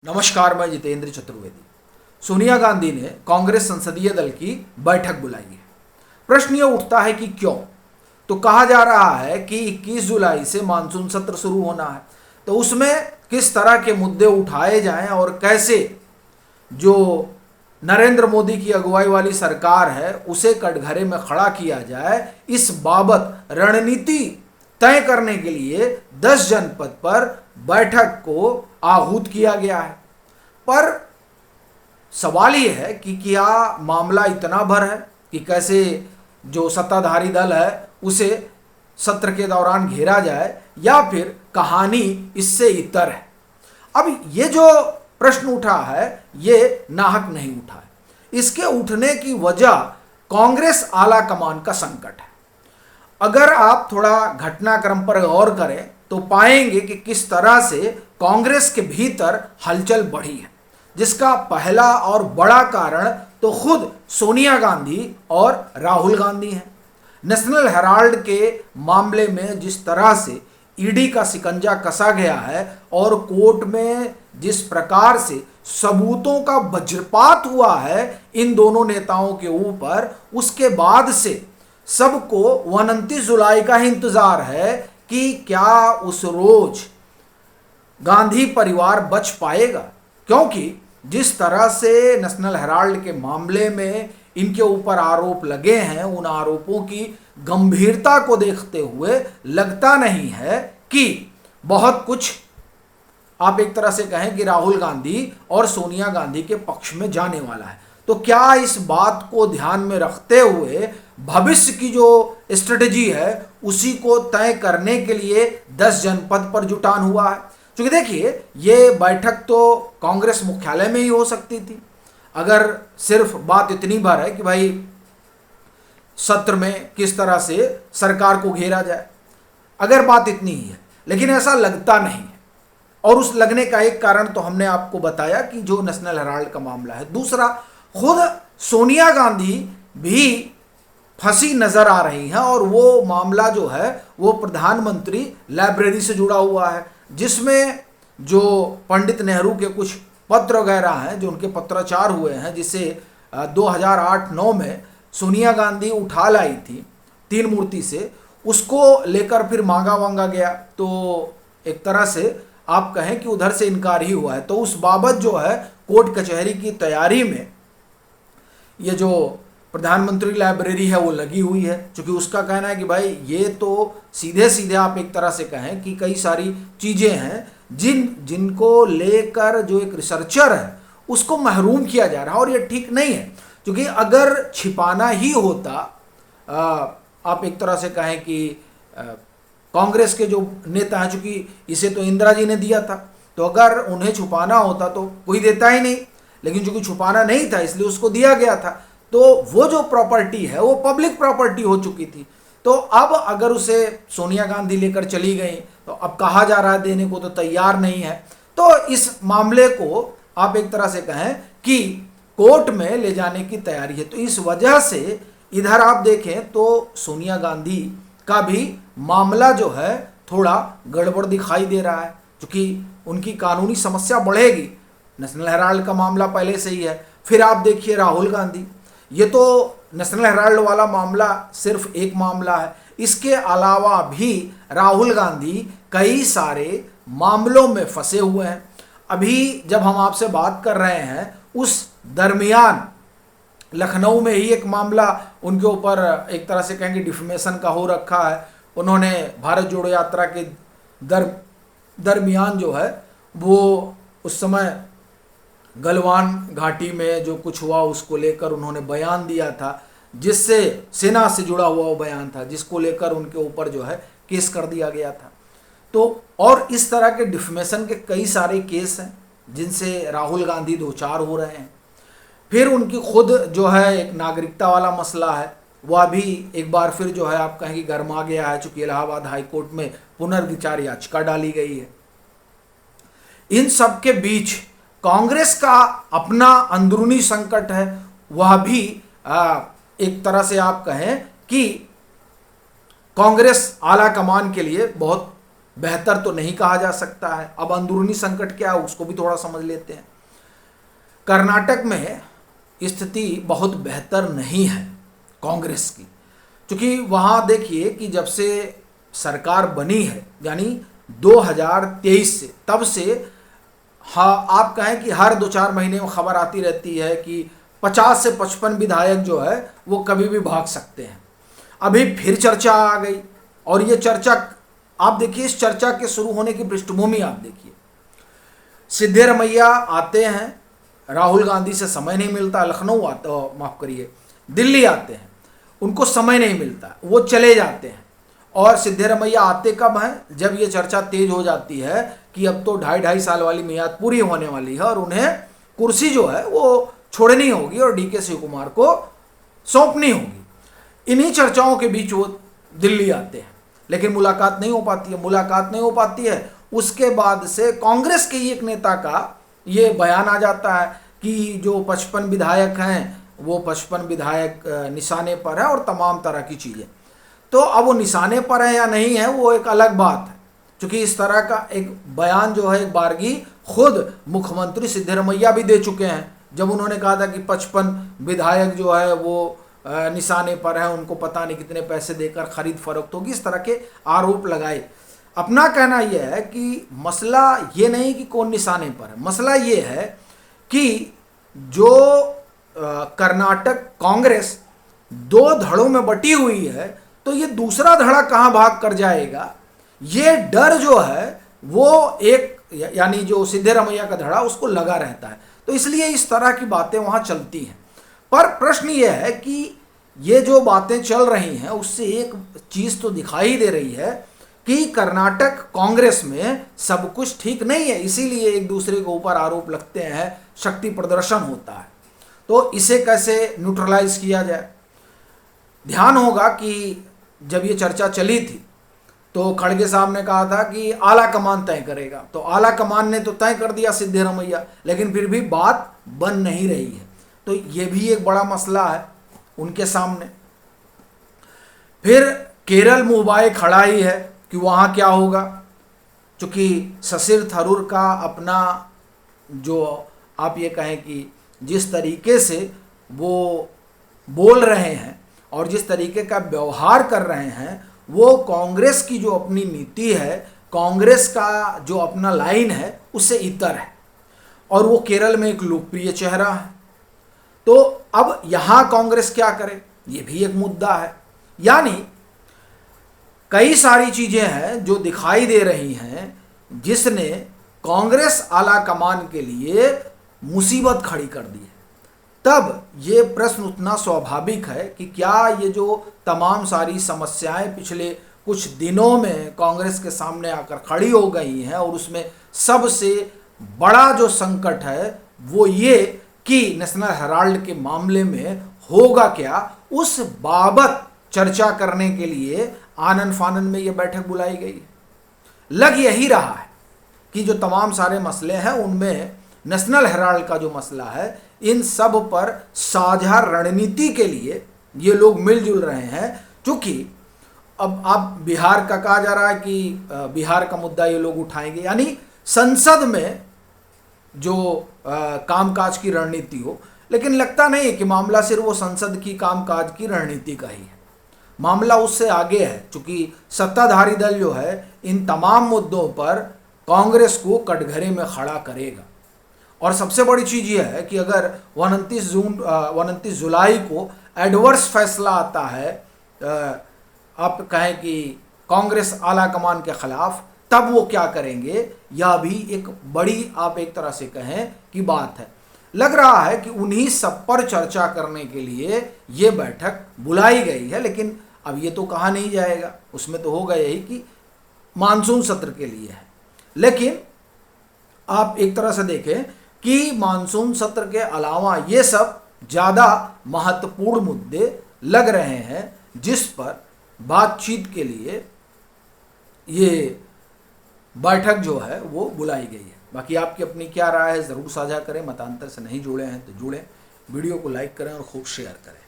नमस्कार, मैं जितेंद्र चतुर्वेदी। सोनिया गांधी ने कांग्रेस संसदीय दल की बैठक बुलाई है। प्रश्न यह उठता है कि क्यों? तो कहा जा रहा है कि 21 जुलाई से मानसून सत्र शुरू होना है, तो उसमें किस तरह के मुद्दे उठाए जाएं और कैसे जो नरेंद्र मोदी की अगुवाई वाली सरकार है उसे कटघरे में खड़ा किया जाए, इस बाबत रणनीति तय करने के लिए 10 जनपद पर बैठक को आहूत किया गया है। पर सवाल यह है कि क्या मामला इतना भर है कि कैसे जो सत्ताधारी दल है उसे सत्र के दौरान घेरा जाए, या फिर कहानी इससे इतर है? अब ये जो प्रश्न उठा है ये नाहक नहीं उठा है। इसके उठने की वजह कांग्रेस आला कमान का संकट है। अगर आप थोड़ा घटनाक्रम पर गौर करें तो पाएंगे कि किस तरह से कांग्रेस के भीतर हलचल बढ़ी है, जिसका पहला और बड़ा कारण तो खुद सोनिया गांधी और राहुल गांधी हैं। नेशनल हेराल्ड के मामले में जिस तरह से ईडी का शिकंजा कसा गया है और कोर्ट में जिस प्रकार से सबूतों का वज्रपात हुआ है इन दोनों नेताओं के ऊपर, उसके बाद से सबको 29 जुलाई का ही इंतजार है कि क्या उस रोज गांधी परिवार बच पाएगा। क्योंकि जिस तरह से नेशनल हेराल्ड के मामले में इनके ऊपर आरोप लगे हैं, उन आरोपों की गंभीरता को देखते हुए लगता नहीं है कि बहुत कुछ, आप एक तरह से कहें कि राहुल गांधी और सोनिया गांधी के पक्ष में जाने वाला है। तो क्या इस बात को ध्यान में रखते हुए भविष्य की जो स्ट्रेटजी है उसी को तय करने के लिए 10 जनपद पर जुटान हुआ है? क्योंकि देखिए, ये बैठक तो कांग्रेस मुख्यालय में ही हो सकती थी अगर सिर्फ बात इतनी भर है कि भाई सत्र में किस तरह से सरकार को घेरा जाए, अगर बात इतनी ही है। लेकिन ऐसा लगता नहीं है, और उस लगने का एक कारण तो हमने आपको बताया कि जो नेशनल हेराल्ड का मामला है। दूसरा, खुद सोनिया गांधी भी फंसी नजर आ रही हैं, और वो मामला जो है वो प्रधानमंत्री लाइब्रेरी से जुड़ा हुआ है, जिसमें जो पंडित नेहरू के कुछ पत्र वगैरह हैं, जो उनके पत्राचार हुए हैं, जिसे 2008-9 में सोनिया गांधी उठा लाई थी 3 मूर्ति से, उसको लेकर फिर मांगा वांगा गया। तो एक तरह से आप कहें कि उधर से इनकार ही हुआ है। तो उस बाबत जो है कोर्ट कचहरी की तैयारी में ये जो प्रधानमंत्री लाइब्रेरी है वो लगी हुई है, क्योंकि उसका कहना है कि भाई ये तो सीधे सीधे आप एक तरह से कहें कि कई सारी चीज़ें हैं जिनको लेकर जो एक रिसर्चर है उसको महरूम किया जा रहा है, और ये ठीक नहीं है। क्योंकि अगर छिपाना ही होता, आप एक तरह से कहें कि कांग्रेस के जो नेता हैं, चूंकि इसे तो इंदिरा जी ने दिया था, तो अगर उन्हें छुपाना होता तो कोई देता ही नहीं, लेकिन चूंकि छुपाना नहीं था इसलिए उसको दिया गया था। तो वो जो प्रॉपर्टी है वो पब्लिक प्रॉपर्टी हो चुकी थी। तो अब अगर उसे सोनिया गांधी लेकर चली गई तो अब कहा जा रहा है देने को तो तैयार नहीं है। तो इस मामले को आप एक तरह से कहें कि कोर्ट में ले जाने की तैयारी है। तो इस वजह से इधर आप देखें तो सोनिया गांधी का भी मामला जो है थोड़ा गड़बड़ दिखाई दे रहा है, क्योंकि उनकी कानूनी समस्या बढ़ेगी। नेशनल हेराल्ड का मामला पहले से ही है। फिर आप देखिए राहुल गांधी, ये तो नेशनल हेराल्ड वाला मामला सिर्फ एक मामला है, इसके अलावा भी राहुल गांधी कई सारे मामलों में फंसे हुए हैं। अभी जब हम आपसे बात कर रहे हैं उस दरमियान लखनऊ में ही एक मामला उनके ऊपर एक तरह से कहेंगे डिफेमेशन का हो रखा है। उन्होंने भारत जोड़ो यात्रा के दरमियान जो है वो उस समय गलवान घाटी में जो कुछ हुआ उसको लेकर उन्होंने बयान दिया था, जिससे सेना से जुड़ा हुआ वो बयान था, जिसको लेकर उनके ऊपर जो है केस कर दिया गया था। तो और इस तरह के डिफेमेशन के कई सारे केस हैं जिनसे राहुल गांधी दो चार हो रहे हैं। फिर उनकी खुद जो है एक नागरिकता वाला मसला है, वह भी एक बार फिर जो है आप कहें कि गर्मा गया है, चूंकि इलाहाबाद हाईकोर्ट में पुनर्विचार याचिका डाली गई है। इन सब के बीच कांग्रेस का अपना अंदरूनी संकट है, वह भी एक तरह से आप कहें कि कांग्रेस आला कमान के लिए बहुत बेहतर तो नहीं कहा जा सकता है। अब अंदरूनी संकट क्या है उसको भी थोड़ा समझ लेते हैं। कर्नाटक में स्थिति बहुत बेहतर नहीं है कांग्रेस की, क्योंकि वहाँ देखिए कि जब से सरकार बनी है यानी 2023 से, तब से हाँ आप कहें कि हर 2-4 महीने में खबर आती रहती है कि 50 से 55 विधायक जो है वो कभी भी भाग सकते हैं। अभी फिर चर्चा आ गई, और ये चर्चा आप देखिए, इस चर्चा के शुरू होने की पृष्ठभूमि आप देखिए। सिद्धरमैया आते हैं, राहुल गांधी से समय नहीं मिलता, लखनऊ आते, माफ करिए दिल्ली आते हैं, उनको समय नहीं मिलता, वो चले जाते हैं। और सिद्धरमैया आते कब हैं? जब ये चर्चा तेज हो जाती है कि अब तो 2.5 साल वाली मियाद पूरी होने वाली है और उन्हें कुर्सी जो है वो छोड़नी होगी और डीके शिव कुमार को सौंपनी होगी। इन्हीं चर्चाओं के बीच वो दिल्ली आते हैं, लेकिन मुलाकात नहीं हो पाती है। मुलाकात नहीं हो पाती है, उसके बाद से कांग्रेस के ही एक नेता का ये बयान आ जाता है कि जो 55 विधायक हैं वो 55 विधायक निशाने पर है और तमाम तरह की चीज़ें। तो अब वो निशाने पर है या नहीं है वो एक अलग बात है, क्योंकि इस तरह का एक बयान जो है एक बारगी खुद मुख्यमंत्री सिद्धरमैया भी दे चुके हैं, जब उन्होंने कहा था कि 55 विधायक जो है वो निशाने पर है, उनको पता नहीं कितने पैसे देकर खरीद फरोख्त होगी, इस तरह के आरोप लगाए। अपना कहना यह है कि मसला ये नहीं कि कौन निशाने पर है, मसला ये है कि जो कर्नाटक कांग्रेस 2 धड़ों में बटी हुई है, तो ये दूसरा धड़ा कहाँ भाग कर जाएगा, ये डर जो है वो एक यानी जो सिद्धरमैया का धड़ा उसको लगा रहता है। तो इसलिए इस तरह की बातें वहाँ चलती हैं। पर प्रश्न ये है कि ये जो बातें चल रही हैं उससे एक चीज़ तो दिखाई दे रही है कि कर्नाटक कांग्रेस में सब कुछ ठीक नहीं है, इसीलिए एक दूसरे के ऊपर आरोप लगते हैं, शक्ति प्रदर्शन होता है। तो इसे कैसे न्यूट्रलाइज किया जाए? ध्यान होगा कि जब ये चर्चा चली थी तो खड़गे साहब ने कहा था कि आला कमान तय करेगा, तो आला कमान ने तो तय कर दिया सिद्धरमैया, लेकिन फिर भी बात बन नहीं रही है। तो ये भी एक बड़ा मसला है उनके सामने। फिर केरल मुंबई खड़ा ही है कि वहाँ क्या होगा, क्योंकि शशिर थरूर का अपना जो आप ये कहें कि जिस तरीके से वो बोल रहे हैं और जिस तरीके का व्यवहार कर रहे हैं, वो कांग्रेस की जो अपनी नीति है, कांग्रेस का जो अपना लाइन है, उससे इतर है, और वो केरल में एक लोकप्रिय चेहरा है। तो अब यहाँ कांग्रेस क्या करे, ये भी एक मुद्दा है। यानी कई सारी चीज़ें हैं जो दिखाई दे रही हैं जिसने कांग्रेस आला कमान के लिए मुसीबत खड़ी कर दी है। तब ये प्रश्न उतना स्वाभाविक है कि क्या ये जो तमाम सारी समस्याएं पिछले कुछ दिनों में कांग्रेस के सामने आकर खड़ी हो गई हैं, और उसमें सबसे बड़ा जो संकट है वो ये कि नेशनल हेराल्ड के मामले में होगा क्या, उस बाबत चर्चा करने के लिए आनन फानन में ये बैठक बुलाई गई है। लग यही रहा है कि जो तमाम सारे मसले हैं उनमें नेशनल हेराल्ड का जो मसला है, इन सब पर साझा रणनीति के लिए ये लोग मिलजुल रहे हैं। क्योंकि अब आप बिहार का कहा जा रहा है कि बिहार का मुद्दा ये लोग उठाएंगे, यानी संसद में जो कामकाज की रणनीति हो, लेकिन लगता नहीं कि मामला सिर्फ वो संसद की कामकाज की रणनीति का ही है, मामला उससे आगे है। क्योंकि सत्ताधारी दल जो है इन तमाम मुद्दों पर कांग्रेस को कटघरे में खड़ा करेगा। और सबसे बड़ी चीज़ यह है कि अगर 29 जुलाई को एडवर्स फैसला आता है, आप कहें कि कांग्रेस आला कमान के खिलाफ, तब वो क्या करेंगे, यह भी एक बड़ी आप एक तरह से कहें कि बात है। लग रहा है कि उन्हीं सब पर चर्चा करने के लिए ये बैठक बुलाई गई है, लेकिन अब ये तो कहा नहीं जाएगा, उसमें तो होगा यही कि मानसून सत्र के लिए है। लेकिन आप एक तरह से देखें कि मानसून सत्र के अलावा ये सब ज़्यादा महत्वपूर्ण मुद्दे लग रहे हैं जिस पर बातचीत के लिए ये बैठक जो है वो बुलाई गई है। बाकी आपकी अपनी क्या राय है ज़रूर साझा करें, मतांतर से नहीं जुड़े हैं तो जुड़ें, वीडियो को लाइक करें और खूब शेयर करें।